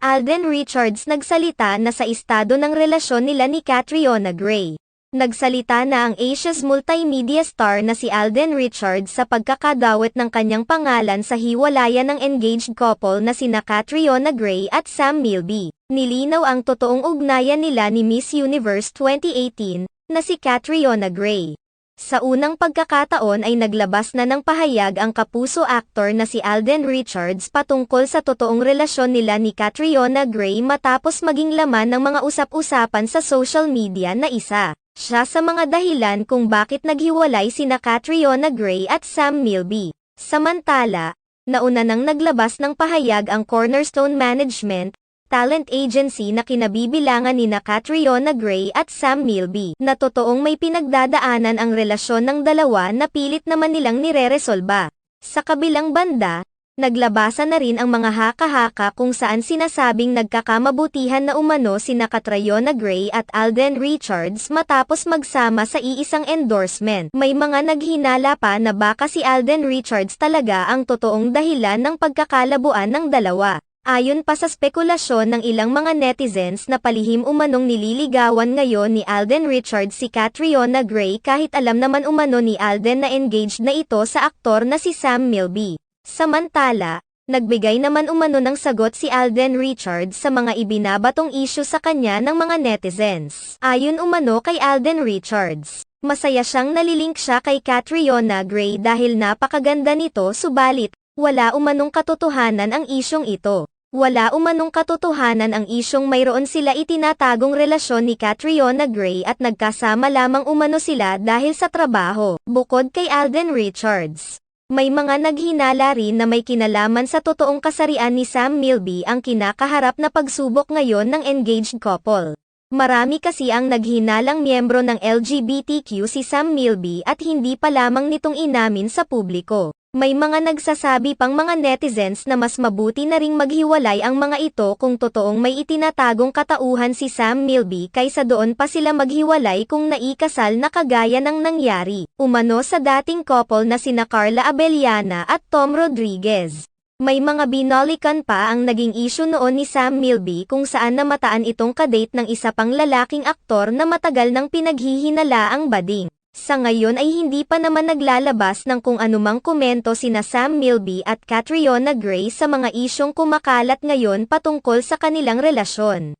Alden Richards nagsalita na sa estado ng relasyon nila ni Catriona Gray. Nagsalita na ang Asia's multimedia star na si Alden Richards sa pagkakadawat ng kanyang pangalan sa hiwalayan ng engaged couple na sina Catriona Gray at Sam Milby. Nilinaw ang totoong ugnayan nila ni Miss Universe 2018, na si Catriona Gray. Sa unang pagkakataon ay naglabas na ng pahayag ang kapuso actor na si Alden Richards patungkol sa totoong relasyon nila ni Catriona Gray matapos maging laman ng mga usap-usapan sa social media na isa siya sa mga dahilan kung bakit naghiwalay sina Catriona Gray at Sam Milby. Samantala, nauna nang naglabas ng pahayag ang Cornerstone Management, talent agency na kinabibilangan nina Catriona Gray at Sam Milby, na totoong may pinagdadaanan ang relasyon ng dalawa na pilit naman nilang nireresolba. Sa kabilang banda, naglabasan na rin ang mga haka-haka kung saan sinasabing nagkakamabutihan na umano sina Catriona Gray at Alden Richards matapos magsama sa iisang endorsement. May mga naghinala pa na baka si Alden Richards talaga ang totoong dahilan ng pagkakalabuan ng dalawa. Ayon pa sa spekulasyon ng ilang mga netizens na palihim umanong nililigawan ngayon ni Alden Richards si Catriona Gray kahit alam naman umano ni Alden na engaged na ito sa aktor na si Sam Milby. Samantala, nagbigay naman umano ng sagot si Alden Richards sa mga ibinabatong issue sa kanya ng mga netizens. Ayon umano kay Alden Richards, masaya siyang nalilink siya kay Catriona Gray dahil napakaganda nito subalit, wala umanong katotohanan ang isyong ito. Wala umanong katotohanan ang isyong mayroon sila itinatagong relasyon ni Catriona Gray at nagkasama lamang umano sila dahil sa trabaho. Bukod kay Alden Richards, may mga naghinala rin na may kinalaman sa totoong kasarian ni Sam Milby ang kinakaharap na pagsubok ngayon ng engaged couple. Marami kasi ang naghinalang miyembro ng LGBTQ si Sam Milby at hindi pa lamang nitong inamin sa publiko. May mga nagsasabi pang mga netizens na mas mabuti na ring maghiwalay ang mga ito kung totoong may itinatagong katauhan si Sam Milby kaysa doon pa sila maghiwalay kung naikasal na kagaya ng nangyari umano sa dating couple na sina Carla Abellana at Tom Rodriguez. May mga binalikan pa ang naging issue noon ni Sam Milby kung saan namataan itong kadate ng isa pang lalaking aktor na matagal nang pinaghihinalaang bading. Sa ngayon ay hindi pa naman naglalabas ng kung anumang komento sina Sam Milby at Catriona Gray sa mga isyong kumakalat ngayon patungkol sa kanilang relasyon.